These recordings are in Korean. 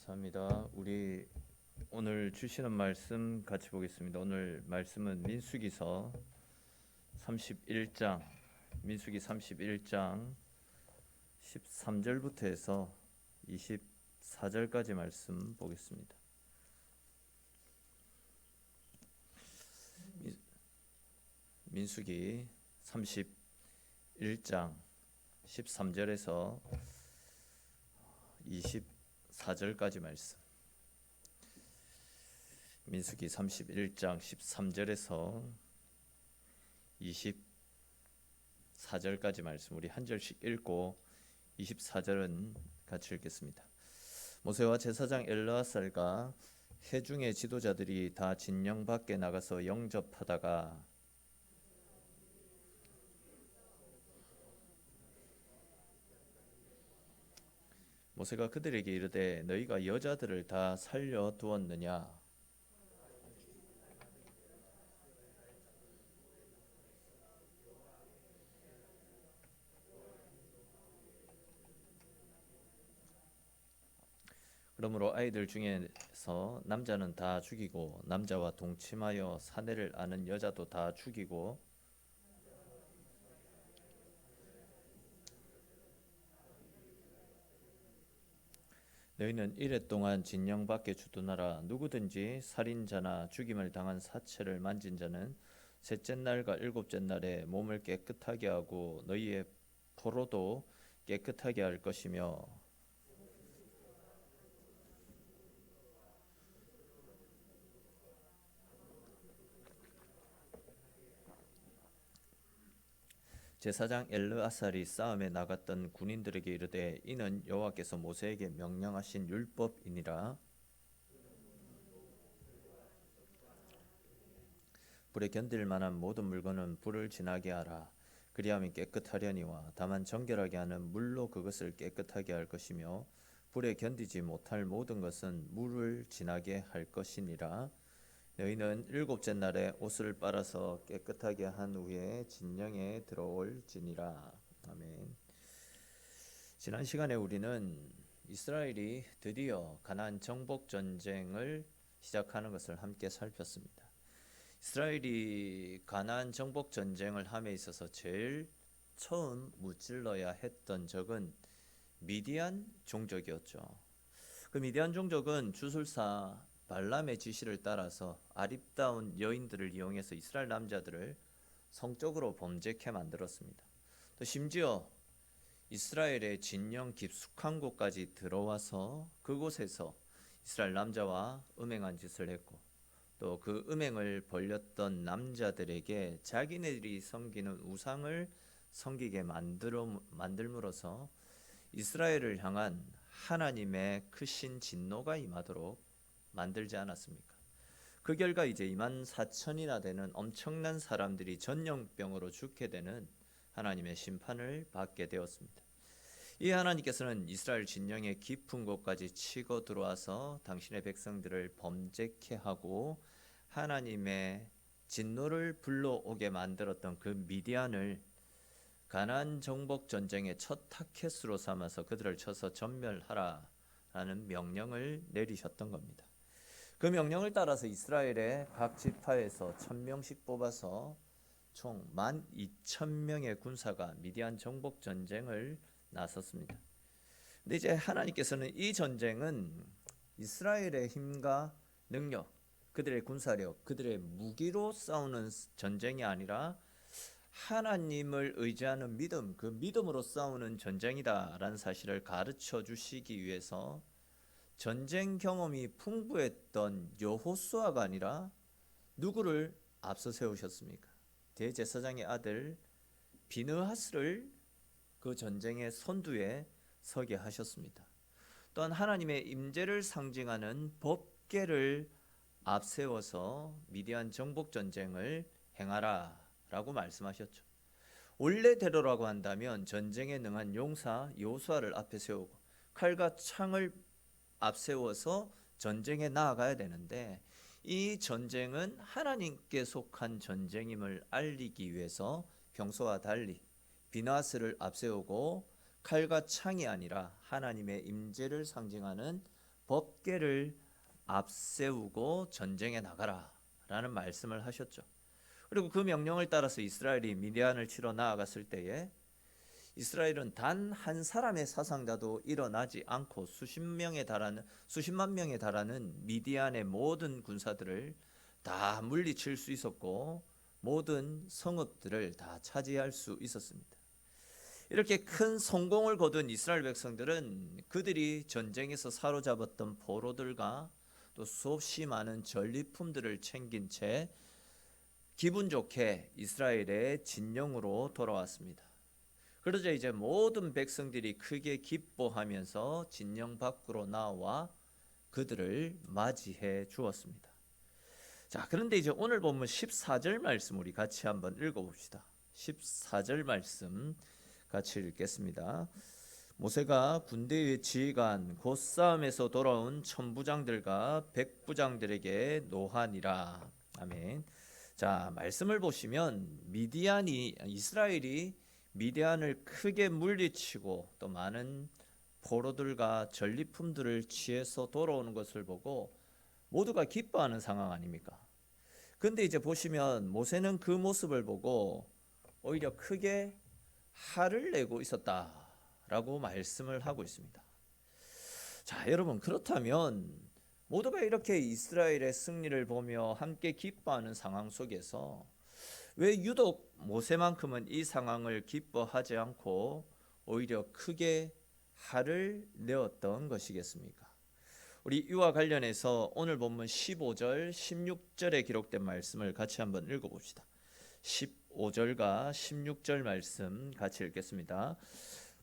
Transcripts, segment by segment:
감사합니다. 우리 오늘 주시는 말씀 같이 보겠습니다. 오늘 말씀은 민수기서 31장, 민수기 31장 13절부터 해서 24절까지 말씀 보겠습니다. 민수기 31장 13절에서 24절까지 말씀. 민수기 31장 13절에서 24절까지 말씀 우리 한 절씩 읽고 24절은 같이 읽겠습니다. 모세와 제사장 엘르아살과 회중의 지도자들이 다 진영 밖에 나가서 영접하다가 모세가 그들에게 이르되 너희가 여자들을 다 살려 두었느냐? 그러므로 아이들 중에서 남자는 다 죽이고 남자와 동침하여 사내를 아는 여자도 다 죽이고 너희는 이래 동안 진영 밖에 주둔하라. 누구든지 살인자나 죽임을 당한 사체를 만진 자는 셋째 날과 일곱째 날에 몸을 깨끗하게 하고 너희의 포로도 깨끗하게 할 것이며 제사장 엘르아살이 싸움에 나갔던 군인들에게 이르되 이는 여호와께서 모세에게 명령하신 율법이니라. 불에 견딜 만한 모든 물건은 불을 지나게 하라. 그리하면 깨끗하려니와 다만 정결하게 하는 물로 그것을 깨끗하게 할 것이며 불에 견디지 못할 모든 것은 물을 지나게 할 것이니라. 너희는 일곱째 날에 옷을 빨아서 깨끗하게 한 후에 진영에 들어올지니라. 아멘. 지난 시간에 우리는 이스라엘이 드디어 가나안 정복 전쟁을 시작하는 것을 함께 살폈습니다. 이스라엘이 가나안 정복 전쟁을 함에 있어서 제일 처음 무찔러야 했던 적은 미디안 종족이었죠. 그 미디안 종족은 주술사 발람의 지시를 따라서 아립다운 여인들을 이용해서 이스라엘 남자들을 성적으로 범죄케 만들었습니다. 또 심지어 이스라엘의 진영 깊숙한 곳까지 들어와서 그곳에서 이스라엘 남자와 음행한 짓을 했고 또 그 음행을 벌였던 남자들에게 자기네들이 섬기는 우상을 섬기게 만들므로써 이스라엘을 향한 하나님의 크신 진노가 임하도록 만들지 않았습니까? 그 결과 이제 24,000이나 되는 엄청난 사람들이 전염병으로 죽게 되는 하나님의 심판을 받게 되었습니다. 이 하나님께서는 이스라엘 진영의 깊은 곳까지 치고 들어와서 당신의 백성들을 범죄케 하고 하나님의 진노를 불러오게 만들었던 그 미디안을 가나안 정복 전쟁의 첫 타켓으로 삼아서 그들을 쳐서 전멸하라라는 명령을 내리셨던 겁니다. 그 명령을 따라서 이스라엘의 각 지파에서 1,000명씩 뽑아서 총 12,000명의 군사가 미디안 정복 전쟁을 나섰습니다. 근데 이제 하나님께서는 이 전쟁은 이스라엘의 힘과 능력, 그들의 군사력, 그들의 무기로 싸우는 전쟁이 아니라 하나님을 의지하는 믿음, 그 믿음으로 싸우는 전쟁이다라는 사실을 가르쳐 주시기 위해서 전쟁 경험이 풍부했던 여호수아가 아니라 누구를 앞서 세우셨습니까? 대제사장의 아들 비느하스를 그 전쟁의 선두에 서게 하셨습니다. 또한 하나님의 임재를 상징하는 법궤를 앞세워서 미디안 정복 전쟁을 행하라라고 말씀하셨죠. 원래대로라고 한다면 전쟁에 능한 용사 여호수아를 앞에 세우고 칼과 창을 앞세워서 전쟁에 나아가야 되는데 이 전쟁은 하나님께 속한 전쟁임을 알리기 위해서 평소와 달리 비나스를 앞세우고 칼과 창이 아니라 하나님의 임재를 상징하는 법궤를 앞세우고 전쟁에 나가라 라는 말씀을 하셨죠. 그리고 그 명령을 따라서 이스라엘이 미디안을 치러 나아갔을 때에 이스라엘은 단 한 사람의 사상자도 일어나지 않고 수십만 명에 달하는 미디안의 모든 군사들을 다 물리칠 수 있었고 모든 성읍들을 다 차지할 수 있었습니다. 이렇게 큰 성공을 거둔 이스라엘 백성들은 그들이 전쟁에서 사로잡았던 포로들과 또 수없이 많은 전리품들을 챙긴 채 기분 좋게 이스라엘의 진영으로 돌아왔습니다. 그러자 이제 모든 백성들이 크게 기뻐하면서 진영 밖으로 나와 그들을 맞이해 주었습니다. 자, 그런데 이제 오늘 본문 14절 말씀 우리 같이 한번 읽어봅시다. 14절 말씀 같이 읽겠습니다. 모세가 군대의 지휘관 곧 싸움에서 돌아온 천부장들과 백부장들에게 노하니라. 아멘. 자, 말씀을 보시면 이스라엘이 미디안을 크게 물리치고 또 많은 포로들과 전리품들을 취해서 돌아오는 것을 보고 모두가 기뻐하는 상황 아닙니까? 근데 이제 보시면 모세는 그 모습을 보고 오히려 크게 화를 내고 있었다라고 말씀을 하고 있습니다. 자, 여러분, 그렇다면 모두가 이렇게 이스라엘의 승리를 보며 함께 기뻐하는 상황 속에서 왜 유독 모세만큼은 이 상황을 기뻐하지 않고 오히려 크게 화를 내었던 것이겠습니까? 우리 이와 관련해서 오늘 본문 15절, 16절에 기록된 말씀을 같이 한번 읽어봅시다. 15절과 16절 말씀 같이 읽겠습니다.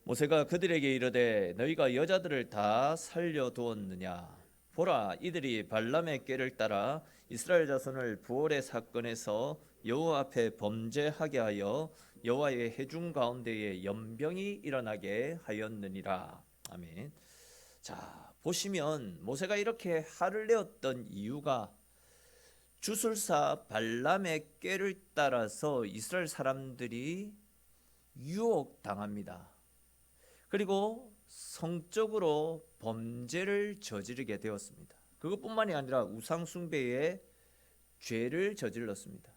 모세가 그들에게 이르되 너희가 여자들을 다 살려두었느냐? 보라, 이들이 발람의 꾀를 따라 이스라엘 자손을 부올의 사건에서 여호와 앞에 범죄하게 하여 여호와의 회중 가운데에 연병이 일어나게 하였느니라. 아멘. 자, 보시면 모세가 이렇게 화를 내었던 이유가 주술사 발람의 꾀를 따라서 이스라엘 사람들이 유혹당합니다. 그리고 성적으로 범죄를 저지르게 되었습니다. 그것뿐만이 아니라 우상숭배의 죄를 저질렀습니다.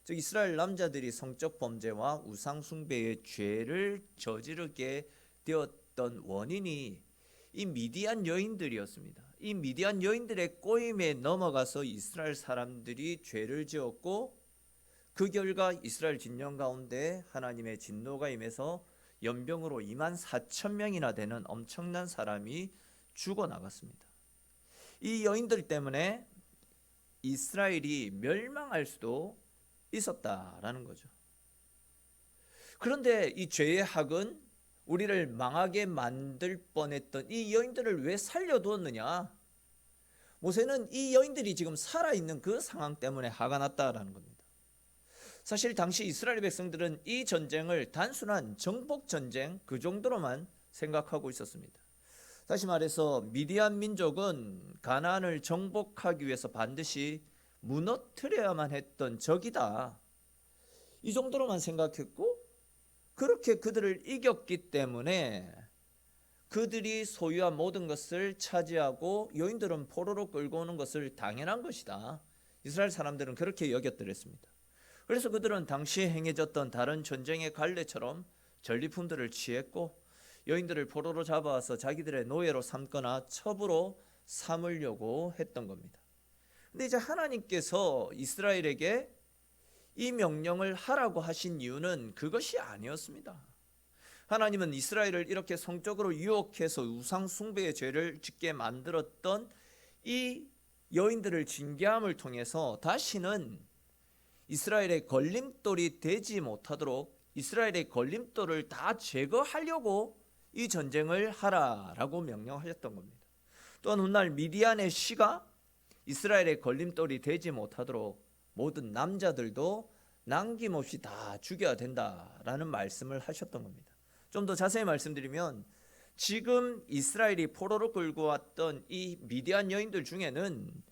즉 이스라엘 남자들이 성적 범죄와 우상숭배의 죄를 저지르게 되었던 원인이 이 미디안 여인들이었습니다. 이 미디안 여인들의 꼬임에 넘어가서 이스라엘 사람들이 죄를 지었고 그 결과 이스라엘 진영 가운데 하나님의 진노가 임해서 연병으로 24,000명이나 되는 엄청난 사람이 죽어나갔습니다. 이 여인들 때문에 이스라엘이 멸망할 수도 있었다라는 거죠. 그런데 이 죄의 학은 우리를 망하게 만들 뻔했던 이 여인들을 왜 살려두었느냐? 모세는 이 여인들이 지금 살아있는 그 상황 때문에 화가 났다라는 겁니다. 사실 당시 이스라엘 백성들은 이 전쟁을 단순한 정복 전쟁 그 정도로만 생각하고 있었습니다. 다시 말해서 미디안 민족은 가나안을 정복하기 위해서 반드시 무너뜨려야만 했던 적이다. 이 정도로만 생각했고 그렇게 그들을 이겼기 때문에 그들이 소유한 모든 것을 차지하고 여인들은 포로로 끌고 오는 것을 당연한 것이다. 이스라엘 사람들은 그렇게 여겼더랬습니다. 그래서 그들은 당시에 행해졌던 다른 전쟁의 관례처럼 전리품들을 취했고 여인들을 포로로 잡아와서 자기들의 노예로 삼거나 첩으로 삼으려고 했던 겁니다. 근데 이제 하나님께서 이스라엘에게 이 명령을 하라고 하신 이유는 그것이 아니었습니다. 하나님은 이스라엘을 이렇게 성적으로 유혹해서 우상 숭배의 죄를 짓게 만들었던 이 여인들을 징계함을 통해서 다시는 이스라엘의 걸림돌이 되지 못하도록 이스라엘의 걸림돌을 다 제거하려고 이 전쟁을 하라라고 명령하셨던 겁니다. 또한 훗날 미디안의 씨가 이스라엘의 걸림돌이 되지 못하도록 모든 남자들도 남김없이 다 죽여야 된다라는 말씀을 하셨던 겁니다. 좀 더 자세히 말씀드리면 지금 이스라엘이 포로로 끌고 왔던 이 미디안 여인들 중에는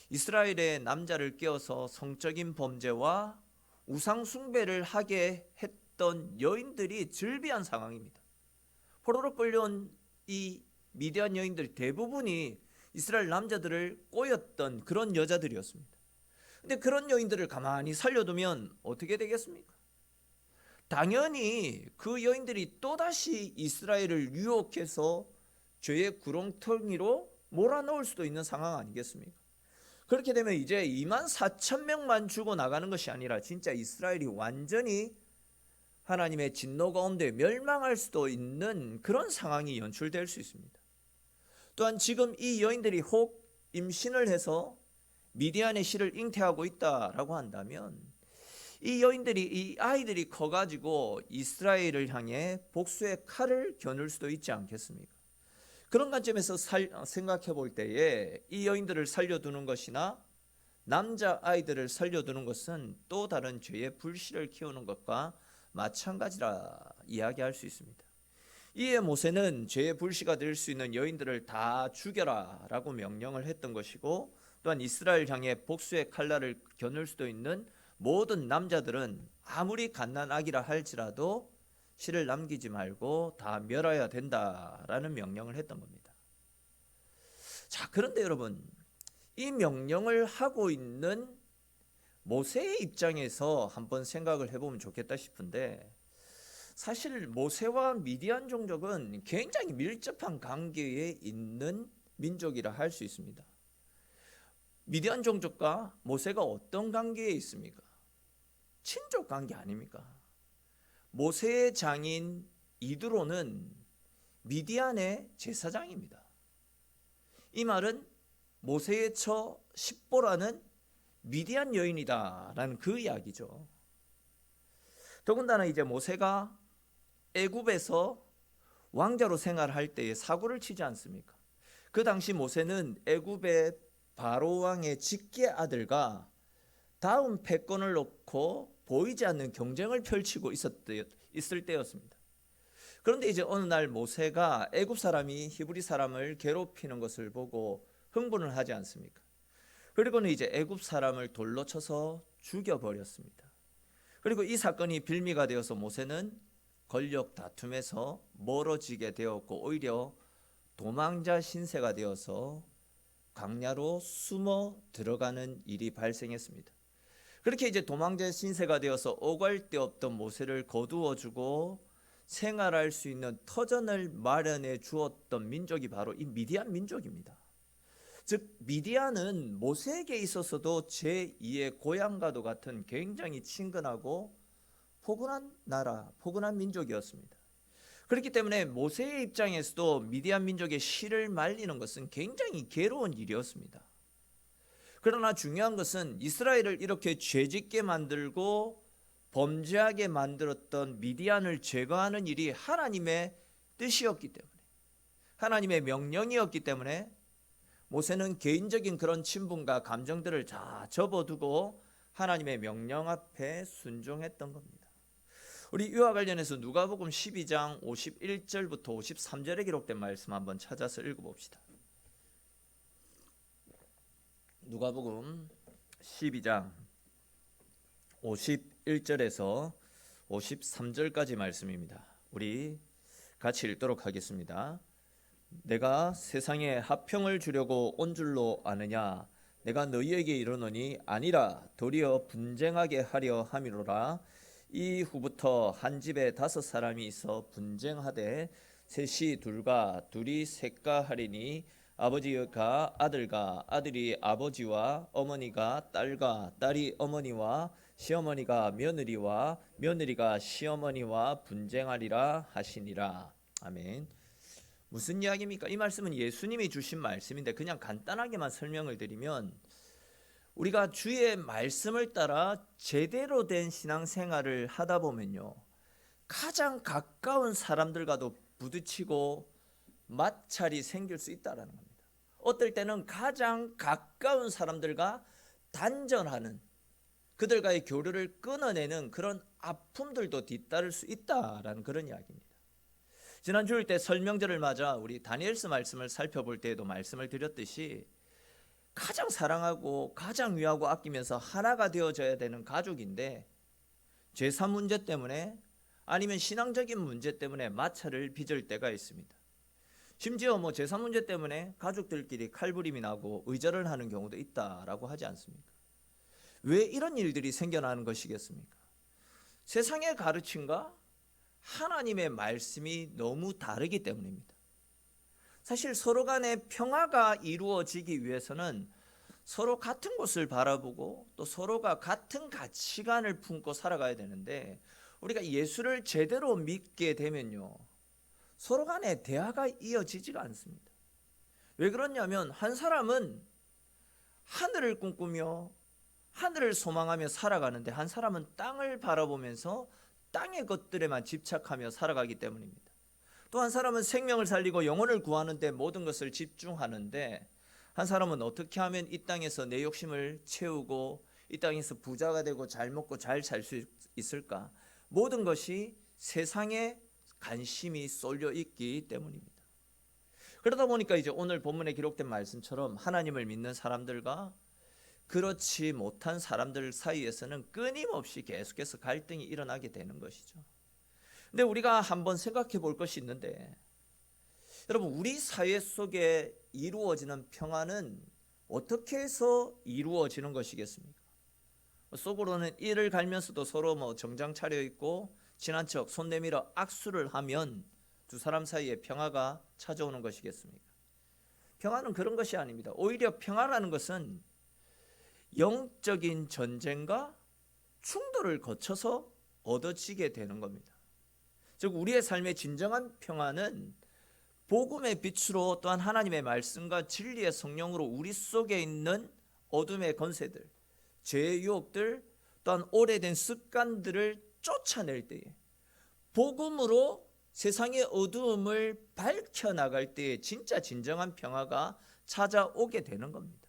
이스라엘의 남자를 깨워서 성적인 범죄와 우상 숭배를 하게 했던 여인들이 즐비한 상황입니다. 포로로 끌려온 이 미디안 여인들 대부분이 이스라엘 남자들을 꼬였던 그런 여자들이었습니다. 근데 그런 여인들을 가만히 살려두면 어떻게 되겠습니까? 당연히 그 여인들이 또다시 이스라엘을 유혹해서 죄의 구렁텅이로 몰아넣을 수도 있는 상황 아니겠습니까? 그렇게 되면 이제 2만 4천 명만 죽어 나가는 것이 아니라 진짜 이스라엘이 완전히 하나님의 진노 가운데 멸망할 수도 있는 그런 상황이 연출될 수 있습니다. 또한 지금 이 여인들이 혹 임신을 해서 미디안의 씨를 잉태하고 있다라고 한다면 이 여인들이, 이 아이들이 커가지고 이스라엘을 향해 복수의 칼을 겨눌 수도 있지 않겠습니까? 그런 관점에서 생각해 볼 때에 이 여인들을 살려두는 것이나 남자 아이들을 살려두는 것은 또 다른 죄의 불씨를 키우는 것과 마찬가지라 이야기할 수 있습니다. 이에 모세는 죄의 불씨가 될 수 있는 여인들을 다 죽여라 라고 명령을 했던 것이고, 또한 이스라엘 향해 복수의 칼날을 겨눌 수도 있는 모든 남자들은 아무리 갓난아기라 할지라도 씨를 남기지 말고 다 멸해야 된다라는 명령을 했던 겁니다. 자, 그런데 여러분, 이 명령을 하고 있는 모세의 입장에서 한번 생각을 해보면 좋겠다 싶은데, 사실 모세와 미디안 종족은 굉장히 밀접한 관계에 있는 민족이라 할 수 있습니다. 미디안 종족과 모세가 어떤 관계에 있습니까? 친족 관계 아닙니까? 모세의 장인 이드로는 미디안의 제사장입니다. 이 말은 모세의 처 십보라는 미디안 여인이다라는 그 이야기죠. 더군다나 이제 모세가 애굽에서 왕자로 생활할 때에 사고를 치지 않습니까? 그 당시 모세는 애굽의 바로 왕의 직계 아들과 다음 패권을 놓고 보이지 않는 경쟁을 펼치고 있을 때였습니다. 그런데 이제 어느 날 모세가 애굽 사람이 히브리 사람을 괴롭히는 것을 보고 흥분을 하지 않습니까? 그리고는 이제 애굽 사람을 돌로 쳐서 죽여버렸습니다. 그리고 이 사건이 빌미가 되어서 모세는 권력 다툼에서 멀어지게 되었고, 오히려 도망자 신세가 되어서 광야로 숨어 들어가는 일이 발생했습니다. 그렇게 이제 도망자 신세가 되어서 오갈 데 없던 모세를 거두어주고 생활할 수 있는 터전을 마련해 주었던 민족이 바로 이 미디안 민족입니다. 즉 미디안은 모세에게 있어서도 제2의 고향과도 같은 굉장히 친근하고 포근한 나라, 포근한 민족이었습니다. 그렇기 때문에 모세의 입장에서도 미디안 민족의 씨를 말리는 것은 굉장히 괴로운 일이었습니다. 그러나 중요한 것은 이스라엘을 이렇게 죄짓게 만들고 범죄하게 만들었던 미디안을 제거하는 일이 하나님의 뜻이었기 때문에, 하나님의 명령이었기 때문에 모세는 개인적인 그런 친분과 감정들을 다 접어두고 하나님의 명령 앞에 순종했던 겁니다. 우리 이와 관련해서 누가복음 12장 51절부터 53절에 기록된 말씀 한번 찾아서 읽어봅시다. 누가복음 12장 51절에서 53절까지 말씀입니다. 우리 같이 읽도록 하겠습니다. 내가 세상에 화평을 주려고 온 줄로 아느냐? 내가 너희에게 이르노니 아니라 도리어 분쟁하게 하려 함이로라. 이후부터 한 집에 5사람이 있어 분쟁하되 셋이 둘과 둘이 셋과 하리니 아버지가 아들과 아들이 아버지와 어머니가 딸과 딸이 어머니와 시어머니가 며느리와 며느리가 시어머니와 분쟁하리라 하시니라. 아멘. 무슨 이야기입니까? 이 말씀은 예수님이 주신 말씀인데 그냥 간단하게만 설명을 드리면, 우리가 주의 말씀을 따라 제대로 된 신앙생활을 하다 보면요, 가장 가까운 사람들과도 부딪히고 마찰이 생길 수 있다는 겁니다. 어떨 때는 가장 가까운 사람들과 단절하는, 그들과의 교류를 끊어내는 그런 아픔들도 뒤따를 수 있다라는 그런 이야기입니다. 지난 주일 때 설명절을 맞아 우리 다니엘서 말씀을 살펴볼 때에도 말씀을 드렸듯이, 가장 사랑하고 가장 위하고 아끼면서 하나가 되어져야 되는 가족인데 죄사 문제 때문에 아니면 신앙적인 문제 때문에 마찰을 빚을 때가 있습니다. 심지어 뭐 재산 문제 때문에 가족들끼리 칼부림이 나고 의절을 하는 경우도 있다라고 하지 않습니까? 왜 이런 일들이 생겨나는 것이겠습니까? 세상의 가르침과 하나님의 말씀이 너무 다르기 때문입니다. 사실 서로 간의 평화가 이루어지기 위해서는 서로 같은 곳을 바라보고 또 서로가 같은 가치관을 품고 살아가야 되는데, 우리가 예수를 제대로 믿게 되면요, 서로 간의 대화가 이어지지가 않습니다. 왜 그러냐면 한 사람은 하늘을 꿈꾸며 하늘을 소망하며 살아가는데, 한 사람은 땅을 바라보면서 땅의 것들에만 집착하며 살아가기 때문입니다. 또 한 사람은 생명을 살리고 영혼을 구하는데 모든 것을 집중하는데, 한 사람은 어떻게 하면 이 땅에서 내 욕심을 채우고 이 땅에서 부자가 되고 잘 먹고 잘 살 수 있을까? 모든 것이 세상에 관심이 쏠려 있기 때문입니다. 그러다 보니까 이제 오늘 본문에 기록된 말씀처럼 하나님을 믿는 사람들과 그렇지 못한 사람들 사이에서는 끊임없이 계속해서 갈등이 일어나게 되는 것이죠. 근데 우리가 한번 생각해 볼 것이 있는데, 여러분, 우리 사회 속에 이루어지는 평화는 어떻게 해서 이루어지는 것이겠습니까? 속으로는 이를 갈면서도 서로 뭐 정장 차려 입고 친한 척 손 내밀어 악수를 하면 두 사람 사이에 평화가 찾아오는 것이겠습니까? 평화는 그런 것이 아닙니다. 오히려 평화라는 것은 영적인 전쟁과 충돌을 거쳐서 얻어지게 되는 겁니다. 즉, 우리의 삶의 진정한 평화는 복음의 빛으로, 또한 하나님의 말씀과 진리의 성령으로 우리 속에 있는 어둠의 권세들, 죄의 유혹들, 또한 오래된 습관들을 쫓아낼 때에, 복음으로 세상의 어두움을 밝혀나갈 때에 진짜 진정한 평화가 찾아오게 되는 겁니다.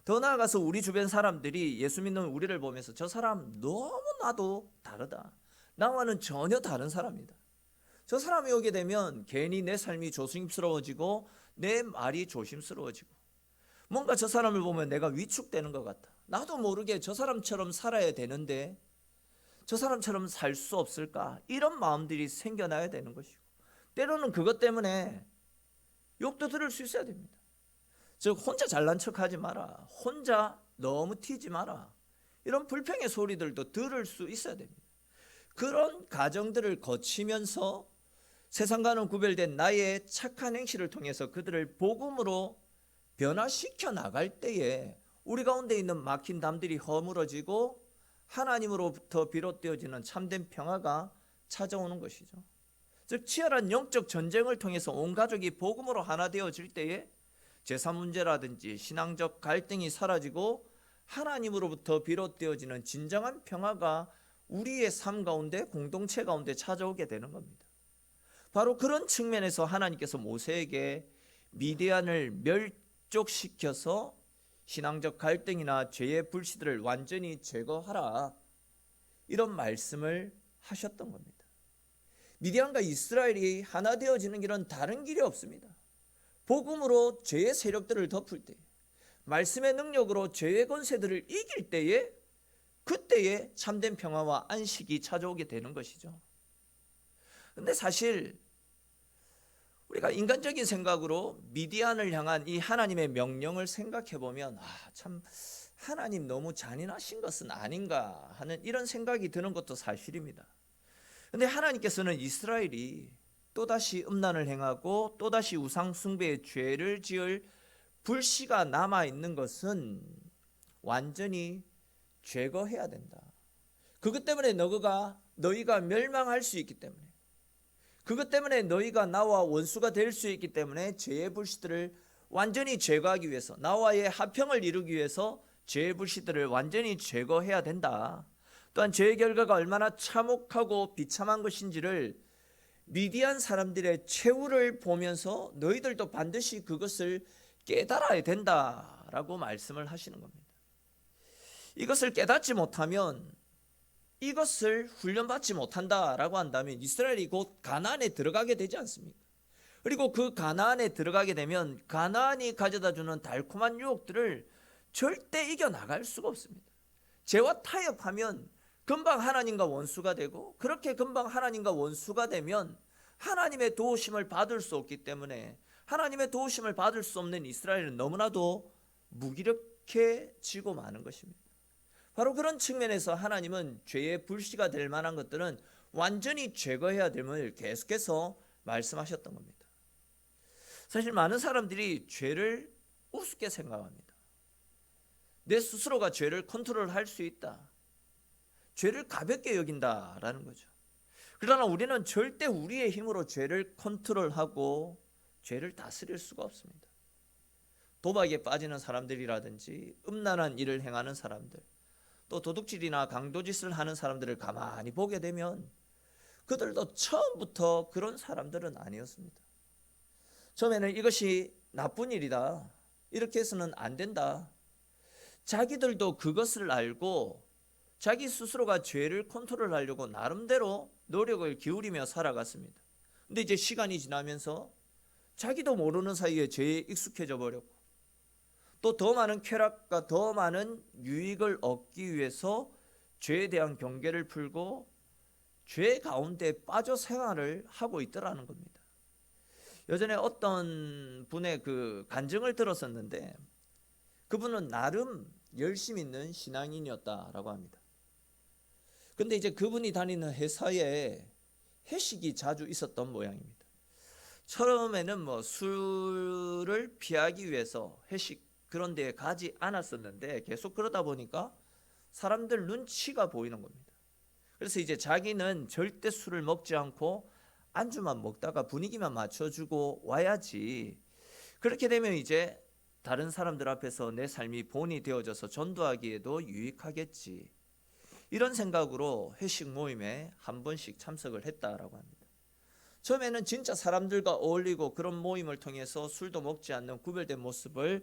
더 나아가서 우리 주변 사람들이 예수 믿는 우리를 보면서 저 사람 너무나도 다르다, 나와는 전혀 다른 사람이다, 저 사람이 오게 되면 괜히 내 삶이 조심스러워지고 내 말이 조심스러워지고, 뭔가 저 사람을 보면 내가 위축되는 것 같다, 나도 모르게 저 사람처럼 살아야 되는데 저 사람처럼 살 수 없을까, 이런 마음들이 생겨나야 되는 것이고, 때로는 그것 때문에 욕도 들을 수 있어야 됩니다. 즉, 혼자 잘난 척하지 마라, 혼자 너무 튀지 마라, 이런 불평의 소리들도 들을 수 있어야 됩니다. 그런 과정들을 거치면서 세상과는 구별된 나의 착한 행실을 통해서 그들을 복음으로 변화시켜 나갈 때에 우리 가운데 있는 막힌 담들이 허물어지고 하나님으로부터 비롯되어지는 참된 평화가 찾아오는 것이죠. 즉, 치열한 영적 전쟁을 통해서 온 가족이 복음으로 하나 되어질 때에 재산 문제라든지 신앙적 갈등이 사라지고 하나님으로부터 비롯되어지는 진정한 평화가 우리의 삶 가운데, 공동체 가운데 찾아오게 되는 겁니다. 바로 그런 측면에서 하나님께서 모세에게 미디안을 멸족시켜서 신앙적 갈등이나 죄의 불씨들을 완전히 제거하라, 이런 말씀을 하셨던 겁니다. 미디안과 이스라엘이 하나 되어지는 길은 다른 길이 없습니다. 복음으로 죄의 세력들을 덮을 때, 말씀의 능력으로 죄의 권세들을 이길 때에, 그때에 참된 평화와 안식이 찾아오게 되는 것이죠. 근데 사실 우리가 인간적인 생각으로 미디안을 향한 이 하나님의 명령을 생각해 보면, 참 하나님 너무 잔인하신 것은 아닌가 하는 이런 생각이 드는 것도 사실입니다. 근데 하나님께서는 이스라엘이 또다시 음란을 행하고 또다시 우상 숭배의 죄를 지을 불씨가 남아있는 것은 완전히 제거해야 된다. 그것 때문에 너희가 멸망할 수 있기 때문에, 그것 때문에 너희가 나와 원수가 될 수 있기 때문에 죄의 불씨들을 완전히 제거하기 위해서, 나와의 화평을 이루기 위해서 죄의 불씨들을 완전히 제거해야 된다. 또한 죄의 결과가 얼마나 참혹하고 비참한 것인지를 미디안 사람들의 최후를 보면서 너희들도 반드시 그것을 깨달아야 된다라고 말씀을 하시는 겁니다. 이것을 깨닫지 못하면, 이것을 훈련받지 못한다라고 한다면 이스라엘이 곧 가나안에 들어가게 되지 않습니까? 그리고 그 가나안에 들어가게 되면 가나안이 가져다주는 달콤한 유혹들을 절대 이겨나갈 수가 없습니다. 죄와 타협하면 금방 하나님과 원수가 되고, 그렇게 금방 하나님과 원수가 되면 하나님의 도우심을 받을 수 없기 때문에 하나님의 도우심을 받을 수 없는 이스라엘은 너무나도 무기력해지고 마는 것입니다. 바로 그런 측면에서 하나님은 죄의 불씨가 될 만한 것들은 완전히 제거해야 됨을 계속해서 말씀하셨던 겁니다. 사실 많은 사람들이 죄를 우습게 생각합니다. 내 스스로가 죄를 컨트롤할 수 있다, 죄를 가볍게 여긴다라는 거죠. 그러나 우리는 절대 우리의 힘으로 죄를 컨트롤하고 죄를 다스릴 수가 없습니다. 도박에 빠지는 사람들이라든지 음란한 일을 행하는 사람들, 또 도둑질이나 강도짓을 하는 사람들을 가만히 보게 되면 그들도 처음부터 그런 사람들은 아니었습니다. 처음에는 이것이 나쁜 일이다, 이렇게 해서는 안 된다, 자기들도 그것을 알고 자기 스스로가 죄를 컨트롤하려고 나름대로 노력을 기울이며 살아갔습니다. 근데 이제 시간이 지나면서 자기도 모르는 사이에 죄에 익숙해져 버렸고, 또 더 많은 쾌락과 더 많은 유익을 얻기 위해서 죄에 대한 경계를 풀고 죄 가운데 빠져 생활을 하고 있더라는 겁니다. 예전에 어떤 분의 그 간증을 들었었는데, 그분은 나름 열심 있는 신앙인이었다라고 합니다. 근데 이제 그분이 다니는 회사에 회식이 자주 있었던 모양입니다. 처음에는 뭐 술을 피하기 위해서 회식 그런 데에 가지 않았었는데, 계속 그러다 보니까 사람들 눈치가 보이는 겁니다. 그래서 이제 자기는 절대 술을 먹지 않고 안주만 먹다가 분위기만 맞춰주고 와야지, 그렇게 되면 이제 다른 사람들 앞에서 내 삶이 본이 되어져서 전도하기에도 유익하겠지, 이런 생각으로 회식 모임에 한 번씩 참석을 했다라고 합니다. 처음에는 진짜 사람들과 어울리고 그런 모임을 통해서 술도 먹지 않는 구별된 모습을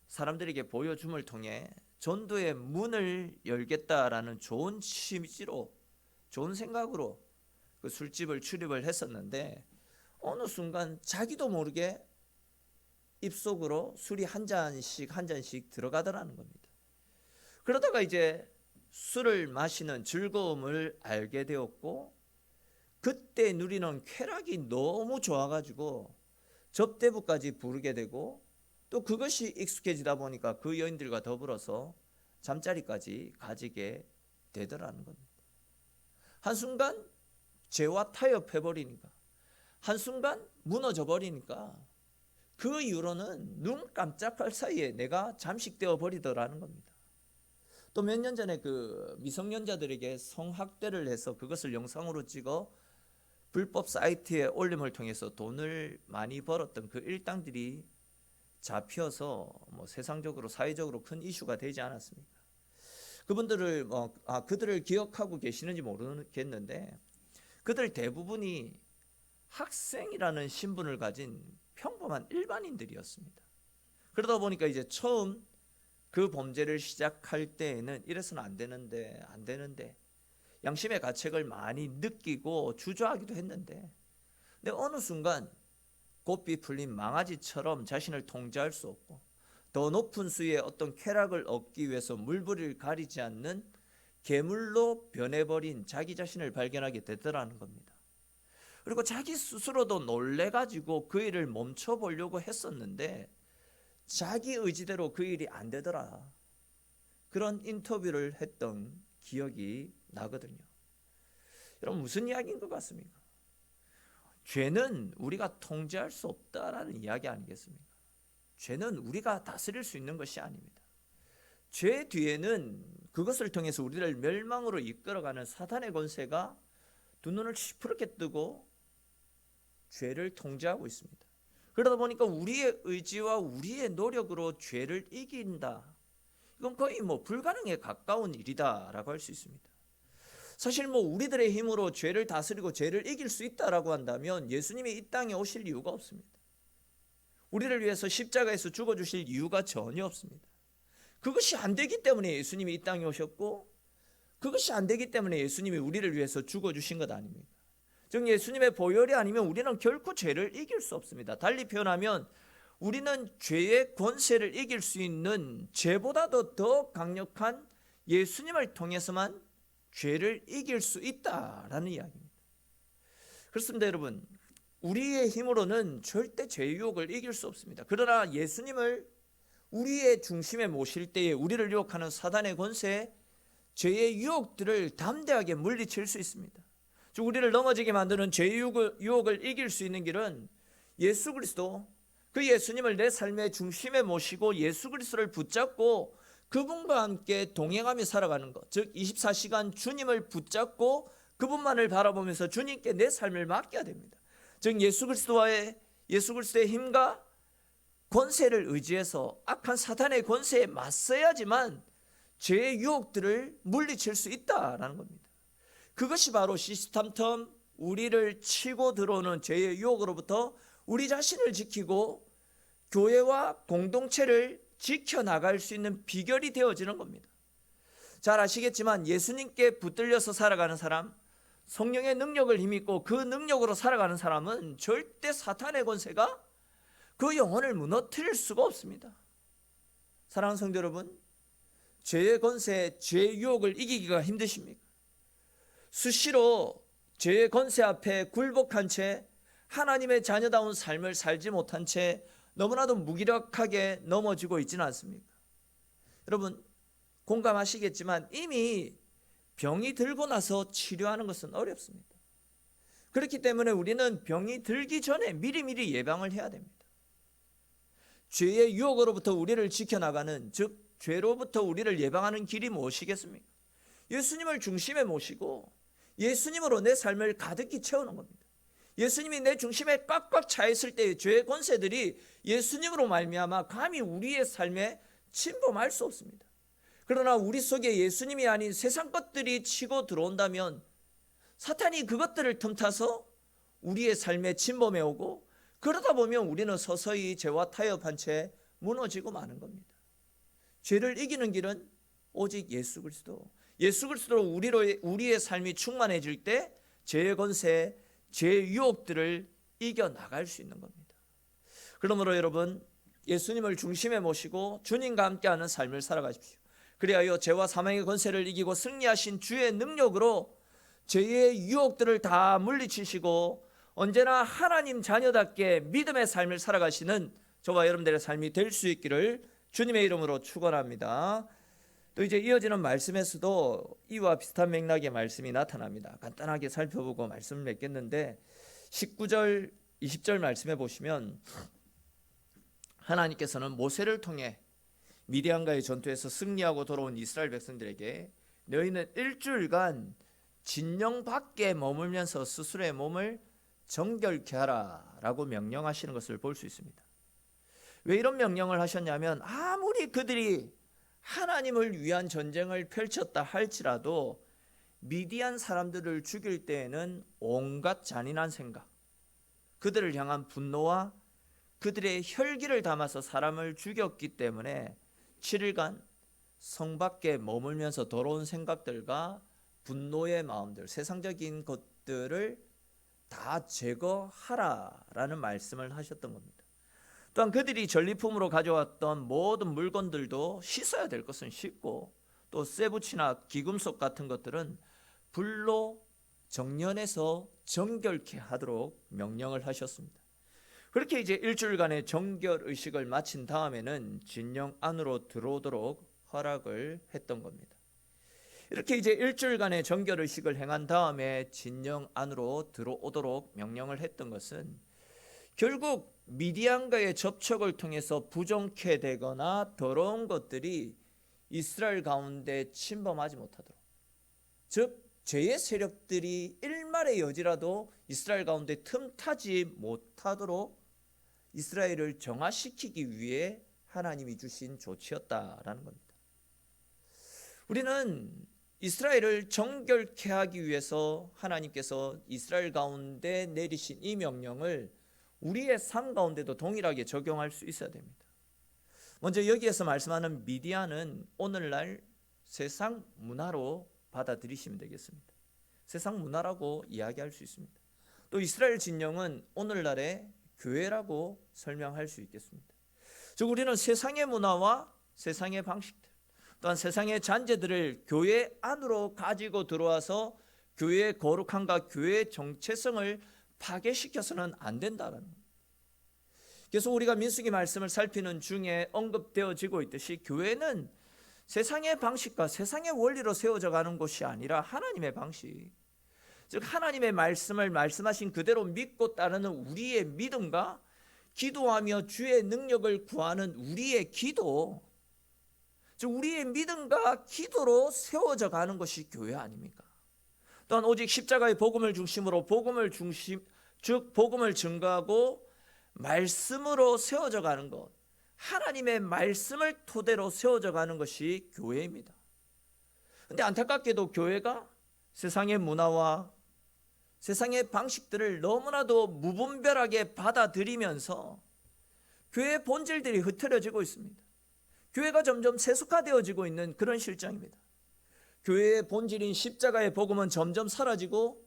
사람들에게 보여줌을 통해 전도의 문을 열겠다라는 좋은 취지로, 좋은 생각으로 그 술집을 출입을 했었는데, 어느 순간 자기도 모르게 입속으로 술이 한 잔씩 한 잔씩 들어가더라는 겁니다. 그러다가 이제 술을 마시는 즐거움을 알게 되었고, 그때 누리는 쾌락이 너무 좋아가지고 접대부까지 부르게 되고, 또 그것이 익숙해지다 보니까 그 여인들과 더불어서 잠자리까지 가지게 되더라는 겁니다. 한순간 죄와 타협해버리니까, 한순간 무너져버리니까 그 이후로는 눈 깜짝할 사이에 내가 잠식되어 버리더라는 겁니다. 또 몇 년 전에 그 미성년자들에게 성학대를 해서 그것을 영상으로 찍어 불법 사이트에 올림을 통해서 돈을 많이 벌었던 그 일당들이 잡혀서 뭐 세상적으로 사회적으로 큰 이슈가 되지 않았습니까? 그분들을 그들을 기억하고 계시는지 모르겠는데, 그들 대부분이 학생이라는 신분을 가진 평범한 일반인들이었습니다. 그러다 보니까 이제 처음 그 범죄를 시작할 때에는 이래서는 안 되는데 양심의 가책을 많이 느끼고 주저하기도 했는데, 근데 어느 순간 고삐 풀린 망아지처럼 자신을 통제할 수 없고 더 높은 수의 어떤 쾌락을 얻기 위해서 물불을 가리지 않는 괴물로 변해버린 자기 자신을 발견하게 되더라는 겁니다. 그리고 자기 스스로도 놀래가지고 그 일을 멈춰보려고 했었는데 자기 의지대로 그 일이 안 되더라, 그런 인터뷰를 했던 기억이 나거든요. 여러분, 무슨 이야기인 것 같습니까? 죄는 우리가 통제할 수 없다라는 이야기 아니겠습니까? 죄는 우리가 다스릴 수 있는 것이 아닙니다. 죄 뒤에는 그것을 통해서 우리를 멸망으로 이끌어가는 사탄의 권세가 두 눈을 시퍼렇게 뜨고 죄를 통제하고 있습니다. 그러다 보니까 우리의 의지와 우리의 노력으로 죄를 이긴다, 이건 거의 불가능에 가까운 일이다라고 할 수 있습니다. 사실 우리들의 힘으로 죄를 다스리고 죄를 이길 수 있다라고 한다면 예수님이 이 땅에 오실 이유가 없습니다. 우리를 위해서 십자가에서 죽어주실 이유가 전혀 없습니다. 그것이 안 되기 때문에 예수님이 이 땅에 오셨고, 그것이 안 되기 때문에 예수님이 우리를 위해서 죽어주신 것 아닙니까? 즉 예수님의 보혈이 아니면 우리는 결코 죄를 이길 수 없습니다. 달리 표현하면 우리는 죄의 권세를 이길 수 있는 죄보다도 더 강력한 예수님을 통해서만 죄를 이길 수 있다라는 이야기입니다. 그렇습니다. 여러분, 우리의 힘으로는 절대 죄의 유혹을 이길 수 없습니다. 그러나 예수님을 우리의 중심에 모실 때에 우리를 유혹하는 사단의 권세, 죄의 유혹들을 담대하게 물리칠 수 있습니다. 즉 우리를 넘어지게 만드는 죄의 유혹을 이길 수 있는 길은 예수 그리스도, 그 예수님을 내 삶의 중심에 모시고 예수 그리스도를 붙잡고 그분과 함께 동행하며 살아가는 것, 즉 24시간 주님을 붙잡고 그분만을 바라보면서 주님께 내 삶을 맡겨야 됩니다. 즉 예수 그리스도의 힘과 권세를 의지해서 악한 사탄의 권세에 맞서야지만 죄의 유혹들을 물리칠 수 있다라는 겁니다. 그것이 바로 시시탐탐 우리를 치고 들어오는 죄의 유혹으로부터 우리 자신을 지키고 교회와 공동체를 지켜나갈 수 있는 비결이 되어지는 겁니다. 잘 아시겠지만 예수님께 붙들려서 살아가는 사람, 성령의 능력을 힘입고 그 능력으로 살아가는 사람은 절대 사탄의 권세가 그 영혼을 무너뜨릴 수가 없습니다. 사랑하는 성도 여러분, 죄의 권세, 죄의 유혹을 이기기가 힘드십니까? 수시로 죄의 권세 앞에 굴복한 채 하나님의 자녀다운 삶을 살지 못한 채 너무나도 무기력하게 넘어지고 있지는 않습니까? 여러분 공감하시겠지만 이미 병이 들고 나서 치료하는 것은 어렵습니다. 그렇기 때문에 우리는 병이 들기 전에 미리미리 예방을 해야 됩니다. 죄의 유혹으로부터 우리를 지켜나가는, 즉 죄로부터 우리를 예방하는 길이 무엇이겠습니까? 예수님을 중심에 모시고 예수님으로 내 삶을 가득히 채우는 겁니다. 예수님이 내 중심에 꽉꽉 차 있을 때의 죄의 권세들이 예수님으로 말미암아 감히 우리의 삶에 침범할 수 없습니다. 그러나 우리 속에 예수님이 아닌 세상 것들이 치고 들어온다면 사탄이 그것들을 틈타서 우리의 삶에 침범해 오고, 그러다 보면 우리는 서서히 죄와 타협한 채 무너지고 마는 겁니다. 죄를 이기는 길은 오직 예수 그리스도로 우리의 삶이 충만해질 때 죄의 권세, 죄의 유혹들을 이겨나갈 수 있는 겁니다. 그러므로 여러분 예수님을 중심에 모시고 주님과 함께하는 삶을 살아가십시오. 그리하여 죄와 사망의 권세를 이기고 승리하신 주의 능력으로 죄의 유혹들을 다 물리치시고 언제나 하나님 자녀답게 믿음의 삶을 살아가시는 저와 여러분들의 삶이 될 수 있기를 주님의 이름으로 축원합니다. 또 이제 이어지는 말씀에서도 이와 비슷한 맥락의 말씀이 나타납니다. 간단하게 살펴보고 말씀을 맺겠는데 19절 20절 말씀해 보시면 하나님께서는 모세를 통해 미디안과의 전투에서 승리하고 돌아온 이스라엘 백성들에게 너희는 일주일간 진영 밖에 머물면서 스스로의 몸을 정결케 하라 라고 명령하시는 것을 볼 수 있습니다. 왜 이런 명령을 하셨냐면 아무리 그들이 하나님을 위한 전쟁을 펼쳤다 할지라도 미디안 사람들을 죽일 때에는 온갖 잔인한 생각, 그들을 향한 분노와 그들의 혈기를 담아서 사람을 죽였기 때문에 7일간 성 밖에 머물면서 더러운 생각들과 분노의 마음들, 세상적인 것들을 다 제거하라라는 말씀을 하셨던 겁니다. 또한 그들이 전리품으로 가져왔던 모든 물건들도 씻어야 될 것은 씻고, 또 쇠붙이나 기금속 같은 것들은 불로 정련해서 정결케 하도록 명령을 하셨습니다. 그렇게 이제 일주일간의 정결 의식을 마친 다음에는 진영 안으로 들어오도록 허락을 했던 겁니다. 이렇게 이제 일주일간의 정결 의식을 행한 다음에 진영 안으로 들어오도록 명령을 했던 것은 결국 미디안과의 접촉을 통해서 부정케 되거나 더러운 것들이 이스라엘 가운데 침범하지 못하도록, 즉 죄의 세력들이 일말의 여지라도 이스라엘 가운데 틈타지 못하도록 이스라엘을 정화시키기 위해 하나님이 주신 조치였다라는 겁니다. 우리는 이스라엘을 정결케 하기 위해서 하나님께서 이스라엘 가운데 내리신 이 명령을 우리의 삶 가운데도 동일하게 적용할 수 있어야 됩니다. 먼저 여기에서 말씀하는 미디안은 오늘날 세상 문화로 받아들이시면 되겠습니다. 세상 문화라고 이야기할 수 있습니다. 또 이스라엘 진영은 오늘날의 교회라고 설명할 수 있겠습니다. 즉 우리는 세상의 문화와 세상의 방식들, 또한 세상의 잔재들을 교회 안으로 가지고 들어와서 교회의 거룩함과 교회의 정체성을 파괴시켜서는 안 된다는 거예요. 그래서 우리가 민수기 말씀을 살피는 중에 언급되어지고 있듯이 교회는 세상의 방식과 세상의 원리로 세워져 가는 곳이 아니라 하나님의 방식, 즉 하나님의 말씀을 말씀하신 그대로 믿고 따르는 우리의 믿음과 기도하며 주의 능력을 구하는 우리의 기도, 즉 우리의 믿음과 기도로 세워져 가는 것이 교회 아닙니까? 또한 오직 십자가의 복음을 중심으로 즉 복음을 증거하고 말씀으로 세워져 가는 것, 하나님의 말씀을 토대로 세워져 가는 것이 교회입니다. 그런데 안타깝게도 교회가 세상의 문화와 세상의 방식들을 너무나도 무분별하게 받아들이면서 교회의 본질들이 흐트러지고 있습니다. 교회가 점점 세속화되어지고 있는 그런 실정입니다. 교회의 본질인 십자가의 복음은 점점 사라지고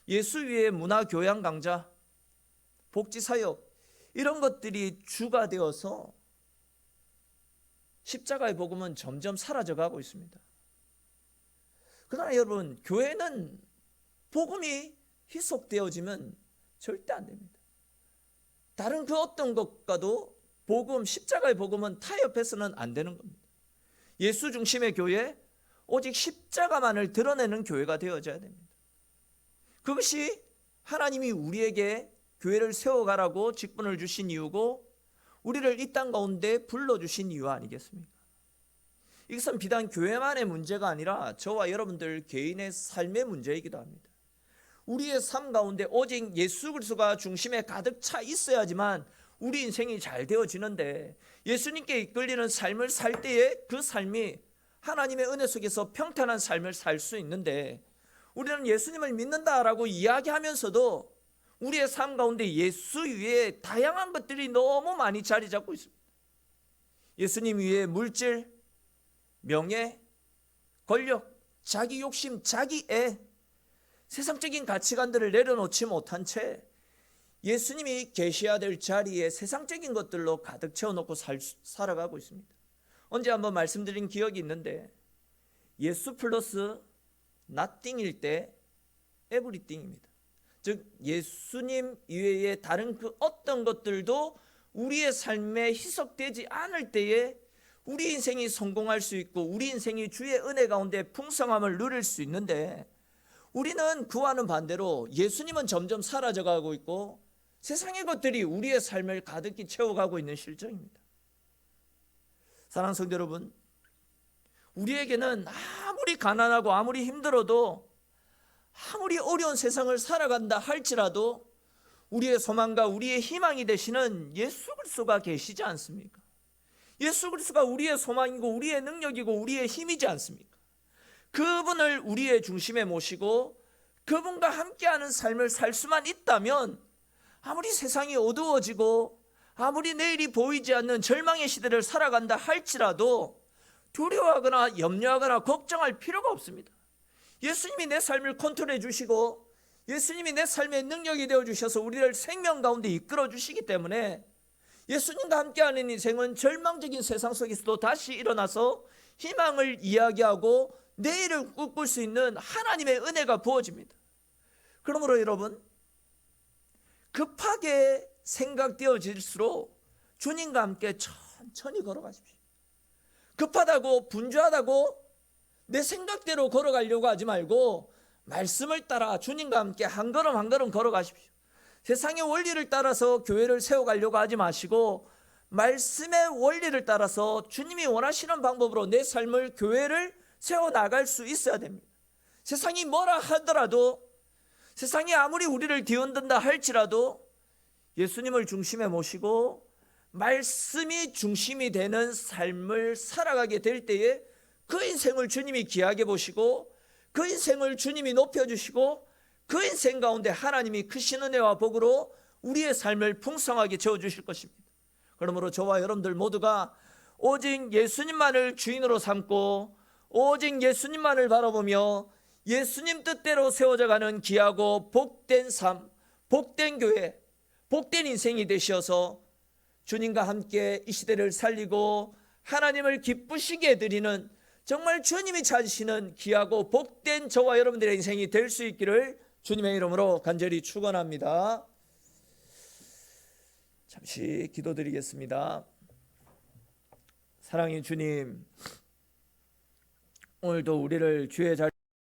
예수 위의 문화 교양 강좌, 복지사역 이런 것들이 주가 되어서 십자가의 복음은 점점 사라져가고 있습니다. 그러나 여러분, 교회는 복음이 희석되어지면 절대 안 됩니다. 다른 그 어떤 것과도 복음, 십자가의 복음은 타협해서는 안 되는 겁니다. 예수 중심의 교회, 오직 십자가만을 드러내는 교회가 되어져야 됩니다. 그것이 하나님이 우리에게 교회를 세워가라고 직분을 주신 이유고 우리를 이 땅 가운데 불러주신 이유 아니겠습니까? 이것은 비단 교회만의 문제가 아니라 저와 여러분들 개인의 삶의 문제이기도 합니다. 우리의 삶 가운데 오직 예수 그리스도가 중심에 가득 차 있어야지만 우리 인생이 잘 되어지는데, 예수님께 이끌리는 삶을 살 때에 그 삶이 하나님의 은혜 속에서 평탄한 삶을 살 수 있는데, 우리는 예수님을 믿는다라고 이야기하면서도 우리의 삶 가운데 예수 위에 다양한 것들이 너무 많이 자리 잡고 있습니다. 예수님 위에 물질, 명예, 권력, 자기 욕심, 자기 애, 세상적인 가치관들을 내려놓지 못한 채 예수님이 계셔야 될 자리에 세상적인 것들로 가득 채워놓고 살아가고 있습니다. 언제 한번 말씀드린 기억이 있는데, 예수 플러스 nothing일 때 everything입니다. 즉 예수님 이외에 다른 그 어떤 것들도 우리의 삶에 희석되지 않을 때에 우리 인생이 성공할 수 있고 우리 인생이 주의 은혜 가운데 풍성함을 누릴 수 있는데, 우리는 그와는 반대로 예수님은 점점 사라져가고 있고 세상의 것들이 우리의 삶을 가득히 채워가고 있는 실정입니다. 사랑하는 성도 여러분, 우리에게는 아무리 가난하고 아무리 힘들어도 아무리 어려운 세상을 살아간다 할지라도 우리의 소망과 우리의 희망이 되시는 예수 그리스도가 계시지 않습니까? 예수 그리스도가 우리의 소망이고 우리의 능력이고 우리의 힘이지 않습니까? 그분을 우리의 중심에 모시고 그분과 함께하는 삶을 살 수만 있다면, 아무리 세상이 어두워지고 아무리 내일이 보이지 않는 절망의 시대를 살아간다 할지라도 두려워하거나 염려하거나 걱정할 필요가 없습니다. 예수님이 내 삶을 컨트롤해 주시고 예수님이 내 삶의 능력이 되어 주셔서 우리를 생명 가운데 이끌어 주시기 때문에 예수님과 함께하는 인생은 절망적인 세상 속에서도 다시 일어나서 희망을 이야기하고 내일을 꿈꿀 수 있는 하나님의 은혜가 부어집니다. 그러므로 여러분, 급하게 생각되어질수록 주님과 함께 천천히 걸어가십시오. 급하다고 분주하다고 내 생각대로 걸어가려고 하지 말고 말씀을 따라 주님과 함께 한 걸음 한 걸음 걸어가십시오. 세상의 원리를 따라서 교회를 세워가려고 하지 마시고 말씀의 원리를 따라서 주님이 원하시는 방법으로 내 삶을, 교회를 세워나갈 수 있어야 됩니다. 세상이 뭐라 하더라도, 세상이 아무리 우리를 뒤흔든다 할지라도 예수님을 중심에 모시고 말씀이 중심이 되는 삶을 살아가게 될 때에 그 인생을 주님이 귀하게 보시고 그 인생을 주님이 높여주시고 그 인생 가운데 하나님이 크신 은혜와 복으로 우리의 삶을 풍성하게 채워주실 것입니다. 그러므로 저와 여러분들 모두가 오직 예수님만을 주인으로 삼고 오직 예수님만을 바라보며 예수님 뜻대로 세워져 가는 귀하고 복된 삶, 복된 교회, 복된 인생이 되셔서 주님과 함께 이 시대를 살리고 하나님을 기쁘시게 드리는, 정말 주님이 찾으시는 귀하고 복된 저와 여러분들의 인생이 될 수 있기를 주님의 이름으로 간절히 축원합니다. 잠시 기도드리겠습니다. 사랑의 주님, 오늘도 우리를 주의 자리